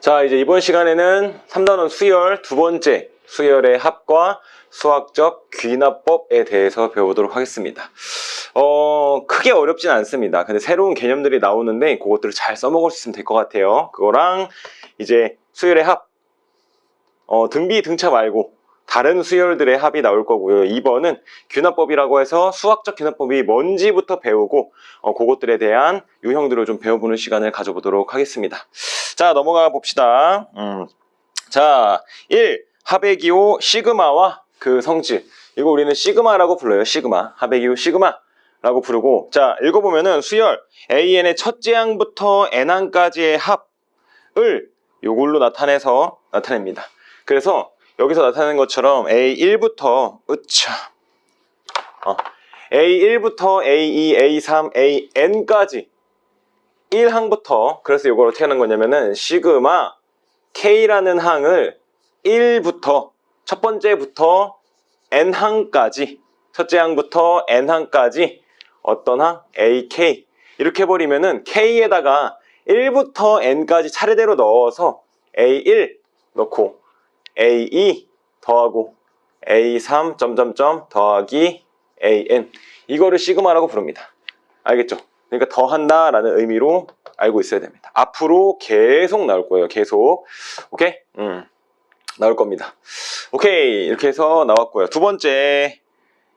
자, 이제 이번 시간에는 3단원 수열 두 번째 수열의 합과 수학적 귀납법에 대해서 배워보도록 하겠습니다. 크게 어렵진 않습니다. 근데 새로운 개념들이 나오는데 그것들을 잘 써먹을 수 있으면 될 것 같아요. 그거랑 이제 수열의 합, 등비 등차 말고 다른 수열들의 합이 나올 거고요. 2번은 귀납법이라고 해서 수학적 귀납법이 뭔지부터 배우고 그것들에 대한 유형들을 좀 배워보는 시간을 가져보도록 하겠습니다. 자, 넘어가 봅시다. 자, 1. 합의 기호 시그마와 그 성질. 이거 우리는 시그마라고 불러요. 시그마. 합의 기호 시그마라고 부르고. 자, 읽어보면은 수열 AN의 첫째 항부터 N항까지의 합을 요걸로 나타냅니다. 그래서 여기서 나타내는 것처럼 A1부터 A1부터 A2, A3, AN까지 1항부터, 그래서 이걸 어떻게 하는 거냐면은 시그마 K라는 항을 1부터 첫 번째부터 N항까지, 첫째 항부터 N항까지 어떤 항? AK 이렇게 해버리면은 K에다가 1부터 N까지 차례대로 넣어서 A1 넣고 A2 더하고 A3 점점점 더하기 AN, 이거를 시그마라고 부릅니다. 알겠죠? 그러니까 더한다 라는 의미로 알고 있어야 됩니다. 앞으로 계속 나올 거예요. 계속. 오케이? 나올 겁니다. 오케이. 이렇게 해서 나왔고요. 두 번째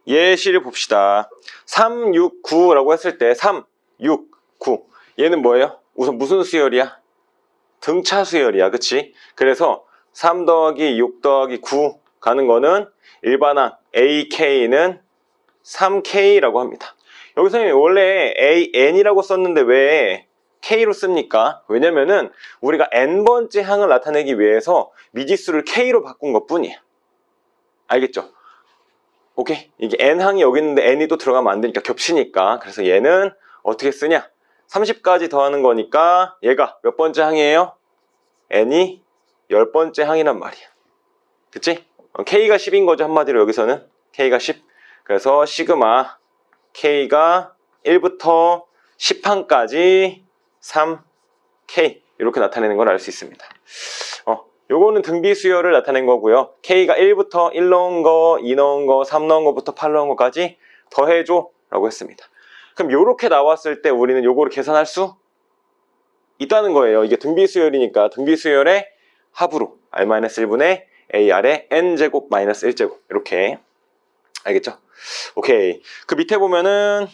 예시를 봅시다. 3, 6, 9라고 했을 때 3, 6, 9 얘는 뭐예요? 우선 무슨 수열이야? 등차 수열이야. 그치? 그래서 3 더하기 6 더하기 9 가는 거는 일반항 AK는 3K라고 합니다. 여기서 원래 AN이라고 썼는데 왜 K로 씁니까? 왜냐면은 우리가 N번째 항을 나타내기 위해서 미지수를 K로 바꾼 것 뿐이에요. 알겠죠? 오케이? 이게 N항이 여기 있는데 N이 또 들어가면 안 되니까 겹치니까. 그래서 얘는 어떻게 쓰냐? 30까지 더하는 거니까 얘가 몇 번째 항이에요? N이 10번째 항이란 말이야. 그치? K가 10인 거죠. 한마디로 여기서는 K가 10. 그래서 시그마 K가 1부터 10항까지 3K 이렇게 나타내는 걸 알 수 있습니다. 요거는 등비 수열을 나타낸 거고요. K가 1부터 1 넣은 거, 2 넣은 거, 3 넣은 거부터 8 넣은 거까지 더해줘 라고 했습니다. 그럼 요렇게 나왔을 때 우리는 요거를 계산할 수 있다는 거예요. 이게 등비 수열이니까 등비 수열의 합으로 R-1분의 AR의 N제곱 마이너스 1제곱 이렇게. 알겠죠? 오케이. 그 밑에 보면은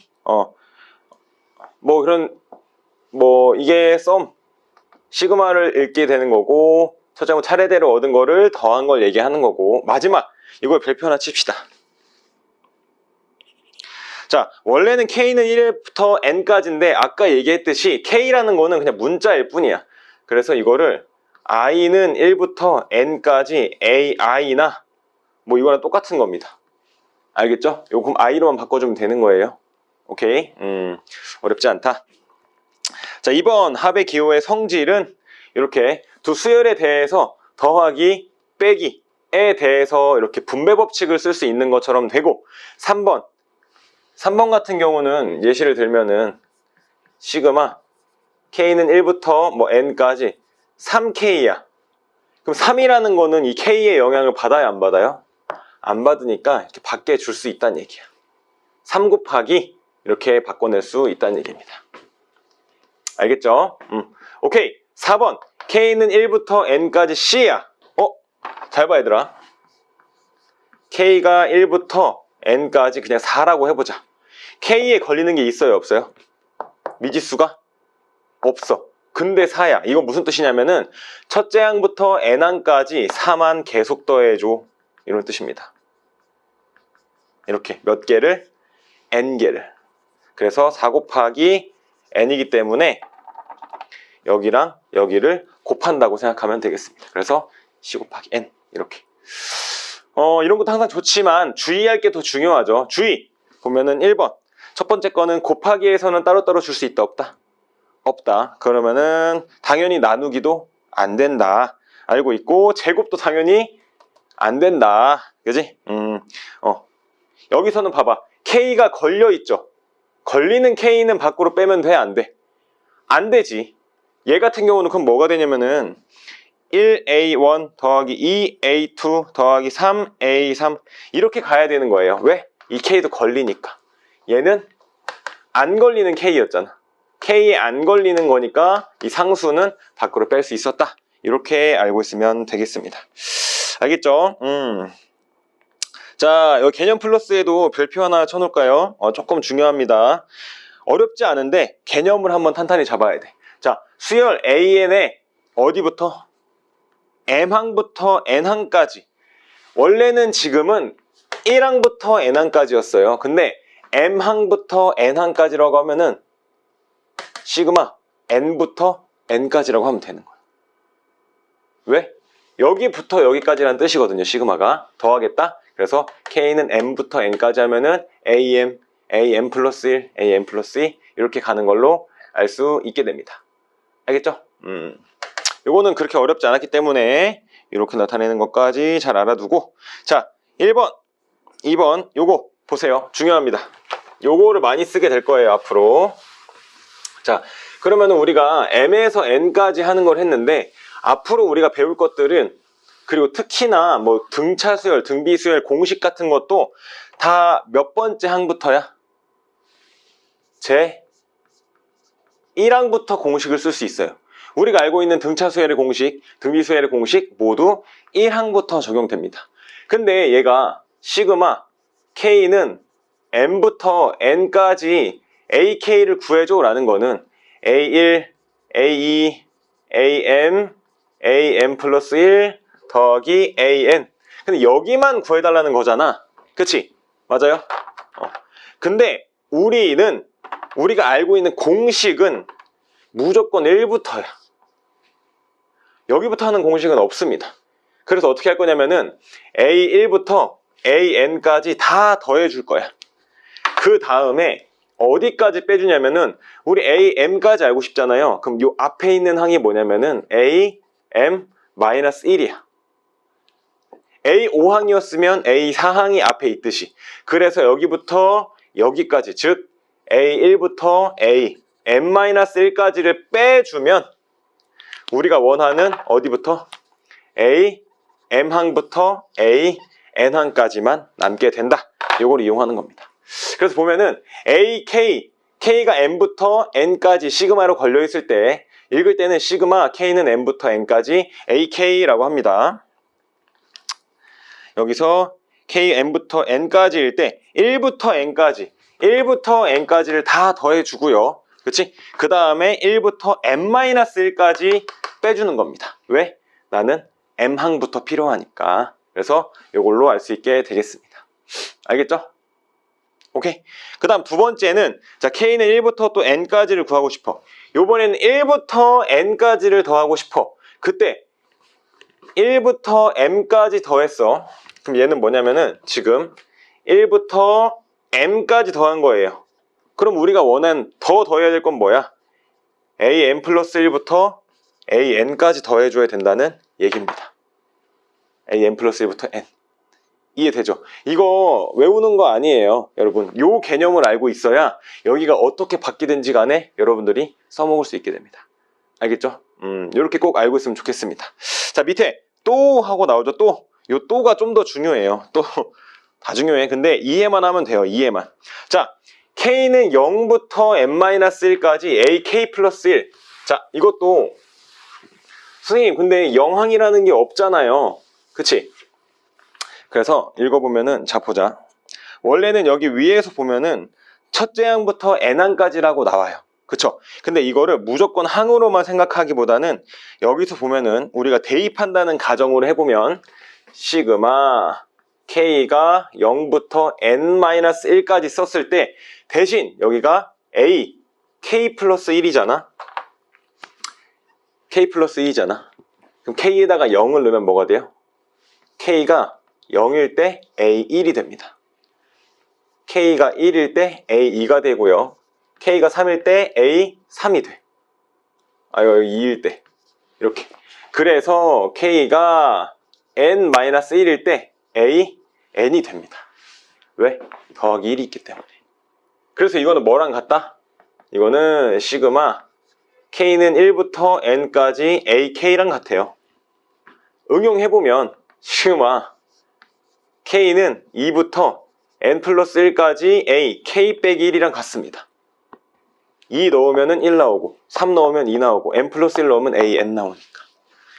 이게 썸 시그마를 읽게 되는 거고, 첫째 항 차례대로 얻은 거를 더한 걸 얘기하는 거고, 마지막 이걸 별표 하나 칩시다. 자, 원래는 K는 1부터 N까지인데 아까 얘기했듯이 K라는 거는 그냥 문자일 뿐이야. 그래서 이거를 I는 1부터 N까지 AI나 뭐 이거랑 똑같은 겁니다. 알겠죠? 요거 그럼 I로만 바꿔주면 되는 거예요. 오케이? 어렵지 않다. 자, 2번 합의 기호의 성질은 이렇게 두 수열에 대해서 더하기, 빼기에 대해서 이렇게 분배 법칙을 쓸 수 있는 것처럼 되고, 3번 같은 경우는 예시를 들면은 시그마 K는 1부터 뭐 N까지 3K야. 그럼 3이라는 거는 이 K의 영향을 받아요, 안 받아요? 안 받으니까 이렇게 밖에 줄 수 있다는 얘기야. 3 곱하기 이렇게 바꿔낼 수 있다는 얘기입니다. 알겠죠? 오케이. 4번 K는 1부터 N까지 C야. 잘 봐 얘들아. K가 1부터 N까지 그냥 4라고 해보자. K에 걸리는 게 있어요, 없어요? 미지수가? 없어. 근데 4야. 이건 무슨 뜻이냐면은 첫째 항부터 N항까지 4만 계속 더해줘, 이런 뜻입니다. 이렇게 몇 개를? N개를. 그래서 4 곱하기 N이기 때문에 여기랑 여기를 곱한다고 생각하면 되겠습니다. 그래서 C 곱하기 N 이렇게. 이런 것도 항상 좋지만 주의할 게 더 중요하죠. 주의! 보면은 1번 첫 번째 거는 곱하기에서는 따로따로 줄 수 있다, 없다? 없다. 그러면은 당연히 나누기도 안 된다. 알고 있고, 제곱도 당연히 안 된다. 그지? 여기서는 봐봐. K가 걸려있죠? 걸리는 K는 밖으로 빼면 돼, 안 돼? 안 되지. 얘 같은 경우는 그럼 뭐가 되냐면은 1A1 더하기 2A2 더하기 3A3 이렇게 가야 되는 거예요. 왜? 이 K도 걸리니까. 얘는 안 걸리는 K였잖아. K에 안 걸리는 거니까 이 상수는 밖으로 뺄 수 있었다. 이렇게 알고 있으면 되겠습니다. 알겠죠? 자, 여기 개념 플러스에도 별표 하나 쳐놓을까요? 조금 중요합니다. 어렵지 않은데 개념을 한번 탄탄히 잡아야 돼. 자, 수열 AN에 어디부터? M항부터 N항까지. 원래는 지금은 1항부터 N항까지였어요. 근데 M항부터 N항까지라고 하면은 시그마 N부터 N까지라고 하면 되는 거예요. 왜? 여기부터 여기까지라는 뜻이거든요. 시그마가. 더하겠다. 그래서 K는 M부터 N까지 하면은 AM, AM 플러스 1, AM 플러스 2 이렇게 가는 걸로 알 수 있게 됩니다. 알겠죠? 요거는 그렇게 어렵지 않았기 때문에 이렇게 나타내는 것까지 잘 알아두고, 자, 1번, 2번 요거 보세요. 중요합니다. 요거를 많이 쓰게 될 거예요, 앞으로. 자, 그러면은 우리가 M에서 N까지 하는 걸 했는데 앞으로 우리가 배울 것들은, 그리고 특히나 뭐 등차수열, 등비수열 공식 같은 것도 다 몇 번째 항부터야? 제 1항부터 공식을 쓸 수 있어요. 우리가 알고 있는 등차수열의 공식, 등비수열의 공식 모두 1항부터 적용됩니다. 근데 얘가 시그마 K는 M부터 N까지 AK를 구해줘 라는 거는 A1, A2, AM, AM 플러스 1 더하기 AN. 근데 여기만 구해달라는 거잖아. 그치? 맞아요? 근데 우리가 알고 있는 공식은 무조건 1부터야. 여기부터 하는 공식은 없습니다. 그래서 어떻게 할 거냐면은 A1부터 AN까지 다 더해줄 거야. 그 다음에 어디까지 빼주냐면은 우리 AM까지 알고 싶잖아요. 그럼 요 앞에 있는 항이 뭐냐면은 AM-1이야. A5항이었으면 A4항이 앞에 있듯이. 그래서 여기부터 여기까지, 즉 A1부터 AM-1까지를 빼주면 우리가 원하는 어디부터? AM항부터 AN항까지만 남게 된다. 이걸 이용하는 겁니다. 그래서 보면은 K가 M부터 N까지 시그마로 걸려있을 때 읽을 때는 시그마 K는 M부터 N까지 AK라고 합니다. 여기서 K, M부터 N까지일 때 1부터 N까지를 다 더해주고요. 그치? 그 다음에 1부터 N-1까지 빼주는 겁니다. 왜? 나는 M항부터 필요하니까. 그래서 이걸로 알 수 있게 되겠습니다. 알겠죠? 오케이. 그 다음 두 번째는, 자, K는 1부터 또 N까지를 구하고 싶어. 요번에는 1부터 N까지를 더하고 싶어. 그때 1부터 M까지 더했어. 그럼 얘는 뭐냐면은 지금 1부터 M까지 더한 거예요. 그럼 우리가 원하는 더 더해야 될 건 뭐야? AM 플러스 1부터 AN까지 더해줘야 된다는 얘기입니다. AM 플러스 1부터 N. 이해되죠? 이거 외우는 거 아니에요. 여러분, 요 개념을 알고 있어야 여기가 어떻게 바뀌든지 간에 여러분들이 써먹을 수 있게 됩니다. 알겠죠? 이렇게 꼭 알고 있으면 좋겠습니다. 자, 밑에 또 하고 나오죠. 또. 요 또가 좀 더 중요해요. 또 다 중요해. 근데 이해만 하면 돼요. 이해만. 자, K는 0부터 N-1까지 AK 플러스 1. 자, 이것도 선생님 근데 영항이라는 게 없잖아요. 그치? 그래서 읽어보면은, 자, 보자. 원래는 여기 위에서 보면은 첫째 항부터 N항까지라고 나와요. 그쵸? 근데 이거를 무조건 항으로만 생각하기보다는 여기서 보면은 우리가 대입한다는 가정으로 해보면 시그마 K가 0부터 N-1까지 썼을 때 대신 여기가 A, K 플러스 1이잖아. K 플러스 2잖아. 그럼 K에다가 0을 넣으면 뭐가 돼요? K가 0일 때 A1이 됩니다. K가 1일 때 A2가 되고요. K가 3일 때 A3이 돼. 여기 2일 때. 이렇게. 그래서 K가 N-1일 때 N이 됩니다. 왜? 더하기 1이 있기 때문에. 그래서 이거는 뭐랑 같다? 이거는 시그마 K는 1부터 N까지 AK랑 같아요. 응용해보면 시그마 K는 2부터 N 플러스 1까지 A, K 빼기 1이랑 같습니다. 2 넣으면 1 나오고 3 넣으면 2 나오고 N 플러스 1 넣으면 A, N 나오니까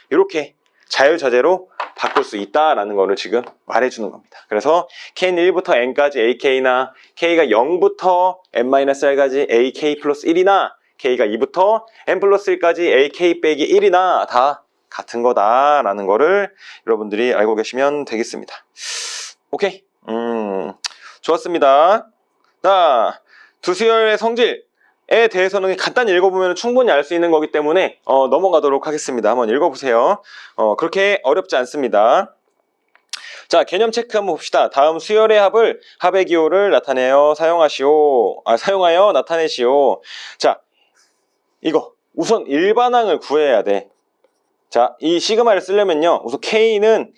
이렇게 자유자재로 바꿀 수 있다라는 거를 지금 말해주는 겁니다. 그래서 K는 1부터 N까지 AK나 K가 0부터 N-1까지 AK 플러스 1이나 K가 2부터 N 플러스 1까지 AK 빼기 1이나 다 같은 거다라는 거를 여러분들이 알고 계시면 되겠습니다. 오케이? 좋았습니다. 자, 두 수열의 성질에 대해서는 간단히 읽어보면 충분히 알 수 있는 거기 때문에 넘어가도록 하겠습니다. 한번 읽어보세요. 그렇게 어렵지 않습니다. 자, 개념 체크 한번 봅시다. 다음 수열의 합의 기호를 사용하여 나타내시오. 자, 이거 우선 일반항을 구해야 돼. 자, 이 시그마를 쓰려면요, 우선 K는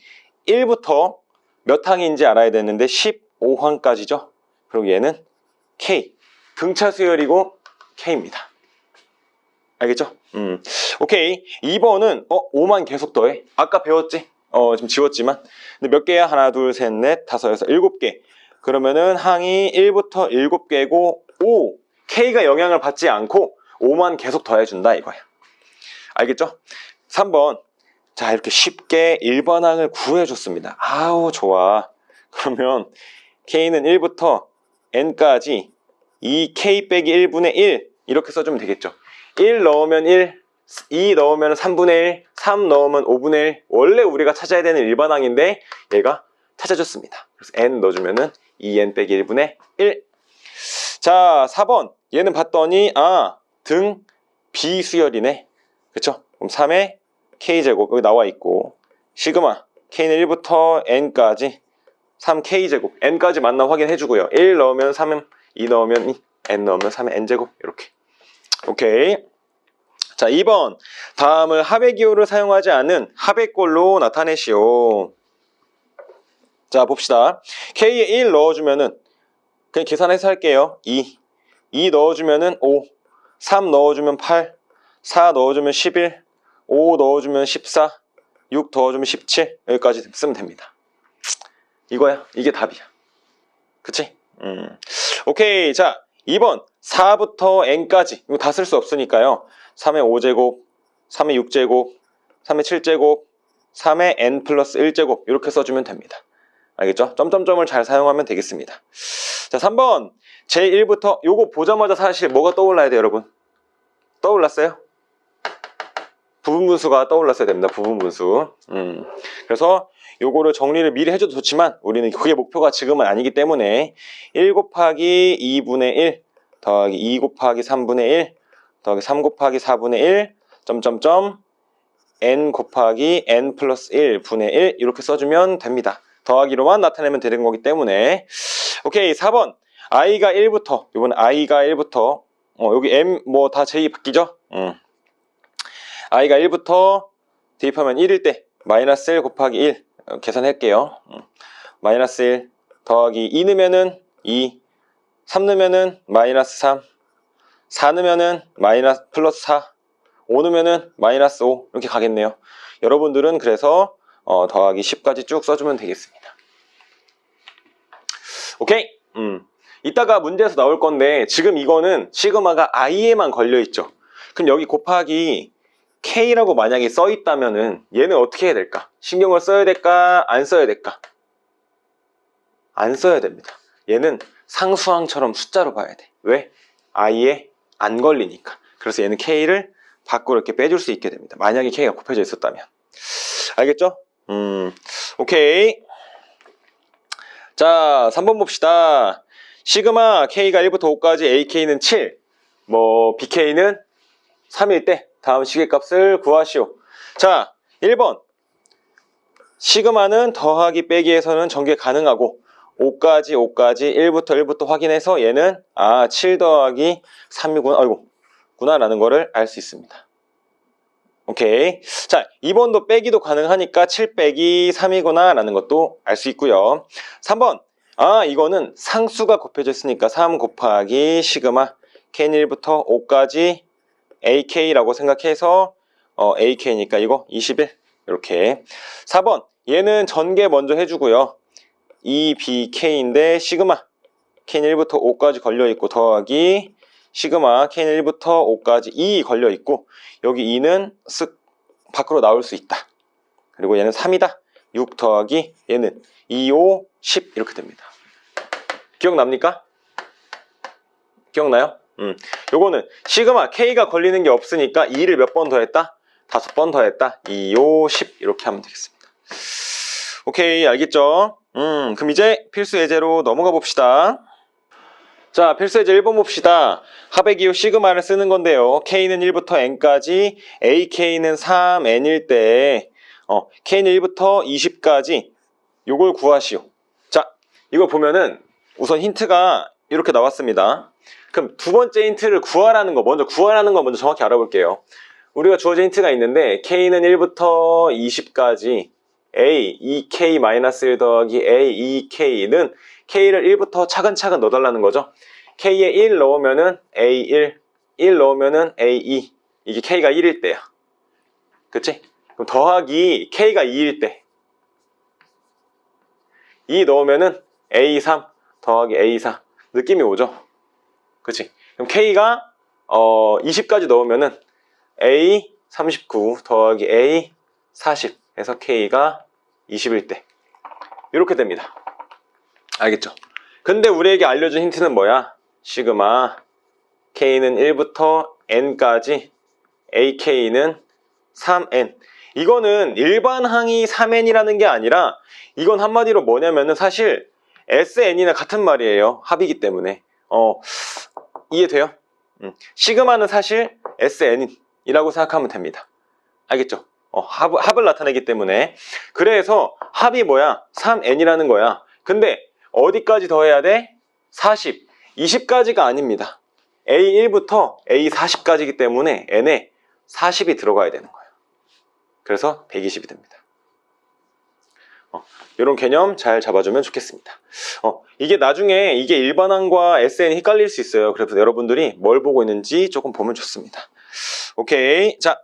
1부터 몇 항인지 알아야 되는데 15항까지죠. 그리고 얘는 K, 등차 수열이고 K입니다. 알겠죠? 오케이. 2번은 5만 계속 더해. 아까 배웠지? 지금 지웠지만. 근데 몇 개야? 하나, 둘, 셋, 넷, 다섯, 여섯, 7개. 그러면은 항이 1부터 7개고 5. K가 영향을 받지 않고 5만 계속 더해준다 이거야. 알겠죠? 3번. 자, 이렇게 쉽게 일반항을 구해줬습니다. 아우, 좋아. 그러면 K는 1부터 N까지 2K 빼기 1분의 1 이렇게 써주면 되겠죠. 1 넣으면 1, 2 넣으면 3분의 1, 3 넣으면 5분의 1. 원래 우리가 찾아야 되는 일반항인데 얘가 찾아줬습니다. 그래서 N 넣어주면은 2N 빼기 1분의 1. 자, 4번. 얘는 봤더니 등 비수열이네. 그쵸? 그럼 3의 K제곱 여기 나와 있고, 시그마 K는 1부터 N까지 3K제곱, N까지 맞나 확인해주고요. 1 넣으면 3, 2 넣으면 2, N 넣으면 3의 N제곱 이렇게. 오케이. 자, 2번. 다음을 합의 기호를 사용하지 않은 합의꼴로 나타내시오. 자, 봅시다. K에 1 넣어주면은 그냥 계산해서 할게요. 2 넣어주면은 5, 3 넣어주면 8, 4 넣어주면 11, 5 넣어주면 14, 6 더해주면 17. 여기까지 쓰면 됩니다. 이거야. 이게 답이야. 그치? 오케이. 자, 2번 4부터 N까지 이거 다 쓸 수 없으니까요. 3의 5제곱, 3의 6제곱, 3의 7제곱, 3의 N 플러스 1제곱 이렇게 써주면 됩니다. 알겠죠? 점점점을 잘 사용하면 되겠습니다. 자, 3번 제1부터 요거 보자마자 사실 뭐가 떠올라야 돼요, 여러분? 떠올랐어요? 부분분수가 떠올랐어야 됩니다. 부분분수. 그래서 요거를 정리를 미리 해줘도 좋지만 우리는 그게 목표가 지금은 아니기 때문에 1 곱하기 2분의 1 더하기 2 곱하기 3분의 1 더하기 3 곱하기 4분의 1 점점점 n 곱하기 n 플러스 1분의 1 이렇게 써주면 됩니다. 더하기로만 나타내면 되는 거기 때문에. 오케이. 4번 i가 1부터 이번에 i가 1부터 여기 m 뭐 다 제이 바뀌죠? i가 1부터 대입하면 1일 때 마이너스 1 곱하기 1 계산할게요. 마이너스 1 더하기 2 넣으면은 2, 3 넣으면은 마이너스 3, 4 넣으면은 마이너스 플러스 4, 5 넣으면은 마이너스 5 이렇게 가겠네요. 여러분들은 그래서 더하기 10까지 쭉 써주면 되겠습니다. 오케이. 이따가 문제에서 나올 건데 지금 이거는 시그마가 i에만 걸려 있죠. 그럼 여기 곱하기 K라고 만약에 써 있다면은 얘는 어떻게 해야 될까? 신경을 써야 될까? 안 써야 될까? 안 써야 됩니다. 얘는 상수항처럼 숫자로 봐야 돼. 왜? i에 안 걸리니까. 그래서 얘는 K를 밖으로 이렇게 빼줄 수 있게 됩니다. 만약에 K가 곱해져 있었다면. 알겠죠? 오케이. 자, 3번 봅시다. 시그마 K가 1부터 5까지 AK는 7, BK는 3일 때 다음 시계값을 구하시오. 자, 1번 시그마는 더하기 빼기에서는 전개 가능하고 5까지 1부터 확인해서 얘는 7 더하기 3이구나, 아이고 구나라는 거를 알 수 있습니다. 오케이. 자, 2번도 빼기도 가능하니까 7 빼기 3이구나 라는 것도 알 수 있고요. 3번 이거는 상수가 곱해져 있으니까 3 곱하기 시그마 K는 1부터 5까지 AK라고 생각해서 AK니까 이거 21 이렇게. 4번 얘는 전개 먼저 해주고요. EBK인데 시그마 K는 1부터 5까지 걸려있고 더하기 시그마 K는 1부터 5까지 2 걸려있고 여기 2는 쓱 밖으로 나올 수 있다. 그리고 얘는 3이다. 6 더하기 얘는 2, 5, 10 이렇게 됩니다. 기억납니까? 기억나요? 요거는 시그마 K가 걸리는 게 없으니까 2를 몇 번 더했다? 5번 더했다. 2, 5, 10 이렇게 하면 되겠습니다. 오케이, 알겠죠? 그럼 이제 필수 예제로 넘어가 봅시다. 자, 필수 예제 1번 봅시다. 합의 기호 시그마를 쓰는 건데요. K는 1부터 N까지, AK는 3N일 때 K는 1부터 20까지 요걸 구하시오. 자, 이거 보면은 우선 힌트가 이렇게 나왔습니다. 그럼 두 번째 힌트를 구하라는 거 먼저 정확히 알아볼게요. 우리가 주어진 힌트가 있는데 K는 1부터 20까지 A, 2K-1 더하기 A, 2K는 K를 1부터 차근차근 넣어달라는 거죠. K에 1 넣으면은 A1, 1 넣으면은 A2. 이게 K가 1일 때야. 그치? 그럼 더하기 K가 2일 때 2 넣으면은 A3 더하기 A4. 느낌이 오죠? 그치? 그럼 K가 20까지 넣으면은 A39 더하기 A40 해서 K가 20일 때 이렇게 됩니다. 알겠죠? 근데 우리에게 알려준 힌트는 뭐야? 시그마 K는 1부터 N까지 AK는 3N. 이거는 일반항이 3N이라는 게 아니라 이건 한마디로 뭐냐면은 사실 SN이나 같은 말이에요. 합이기 때문에. 이해돼요? 시그마는 사실 SN이라고 생각하면 됩니다. 알겠죠? 합을 나타내기 때문에. 그래서 합이 뭐야? 3N이라는 거야. 근데 어디까지 더해야 돼? 40. 20까지가 아닙니다. A1부터 A40까지이기 때문에 N에 40이 들어가야 되는 거예요. 그래서 120이 됩니다. 이런 개념 잘 잡아주면 좋겠습니다. 이게 나중에 이게 일반항과 SN이 헷갈릴 수 있어요. 그래서 여러분들이 뭘 보고 있는지 조금 보면 좋습니다. 오케이. 자,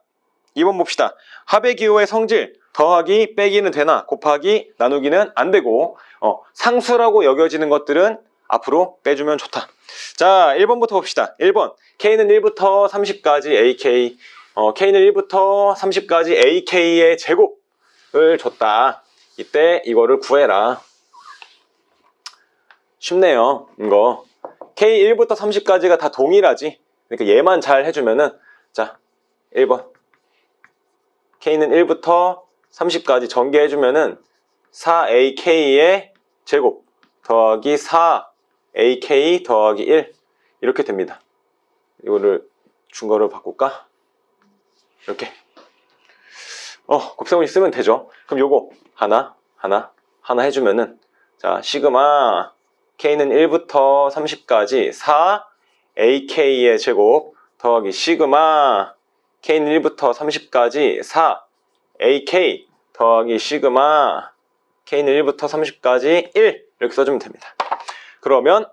2번 봅시다. 합의 기호의 성질 더하기 빼기는 되나 곱하기 나누기는 안 되고 상수라고 여겨지는 것들은 앞으로 빼주면 좋다. 자, 1번부터 봅시다. 1번 K는 1부터 30까지 AK K는 1부터 30까지 AK의 제곱을 줬다. 이때 이거를 구해라. 쉽네요. 이거 K 1부터 30까지가 다 동일하지. 그러니까 얘만 잘 해주면은 자 1번 K는 1부터 30까지 전개해주면은 4AK의 제곱 더하기 4AK 더하기 1 이렇게 됩니다. 이거를 중거를 바꿀까? 이렇게 곱셈을 쓰면 되죠. 그럼 요거 하나 해주면은 자 시그마 K는 1부터 30까지 4AK의 제곱 더하기 시그마 K는 1부터 30까지 4AK 더하기 시그마 K는 1부터 30까지 1 이렇게 써주면 됩니다. 그러면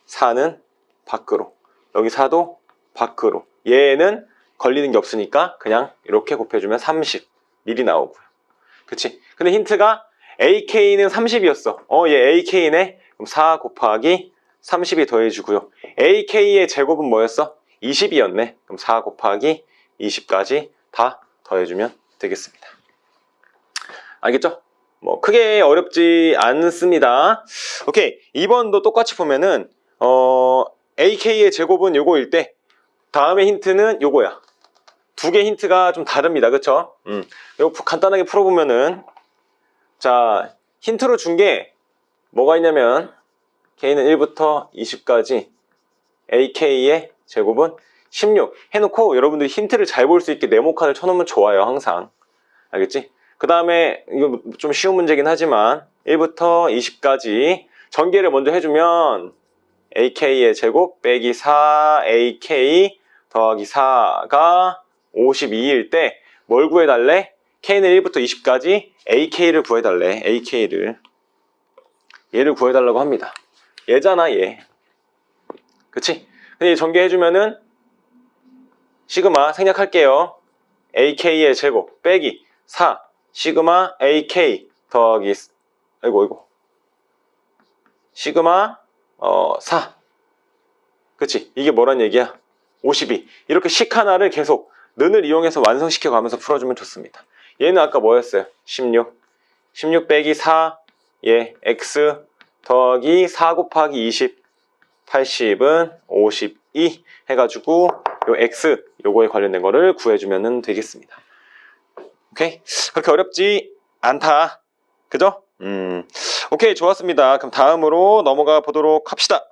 4는 밖으로 여기 4도 밖으로 얘는 걸리는 게 없으니까 그냥 이렇게 곱해주면 30 미리 나오고요. 그치? 근데 힌트가 AK는 30이었어. 얘 AK네? 그럼 4 곱하기 30이 더해주고요. AK의 제곱은 뭐였어? 20이었네. 그럼 4 곱하기 20까지 다 더해주면 되겠습니다. 알겠죠? 뭐 크게 어렵지 않습니다. 오케이. 2번도 똑같이 보면은 AK의 제곱은 요거일 때 다음에 힌트는 요거야. 두 개 힌트가 좀 다릅니다. 그쵸? 이거 간단하게 풀어보면은 자 힌트로 준 게 뭐가 있냐면 K는 1부터 20까지 AK의 제곱은 16 해놓고 여러분들이 힌트를 잘 볼 수 있게 네모칸을 쳐놓으면 좋아요. 항상 알겠지? 그 다음에 이거 좀 쉬운 문제긴 하지만 1부터 20까지 전개를 먼저 해주면 AK의 제곱 빼기 4AK 더하기 4가 52일 때 뭘 구해달래? K는 1부터 20까지 AK를 구해달래. AK를 얘를 구해달라고 합니다. 얘잖아 얘. 그치? 근데 전개해주면은 시그마 생략할게요. AK의 제곱 빼기 4 시그마 AK 더하기 아이고 시그마 4 그치? 이게 뭐란 얘기야? 52 이렇게 식 하나를 계속 는을 이용해서 완성시켜 가면서 풀어주면 좋습니다. 얘는 아까 뭐였어요? 16 빼기 4 예, x 더하기 4 곱하기 20 80은 52 해가지고 요 x 요거에 관련된 거를 구해주면 되겠습니다. 오케이? 그렇게 어렵지 않다. 그죠? 오케이, 좋았습니다. 그럼 다음으로 넘어가 보도록 합시다.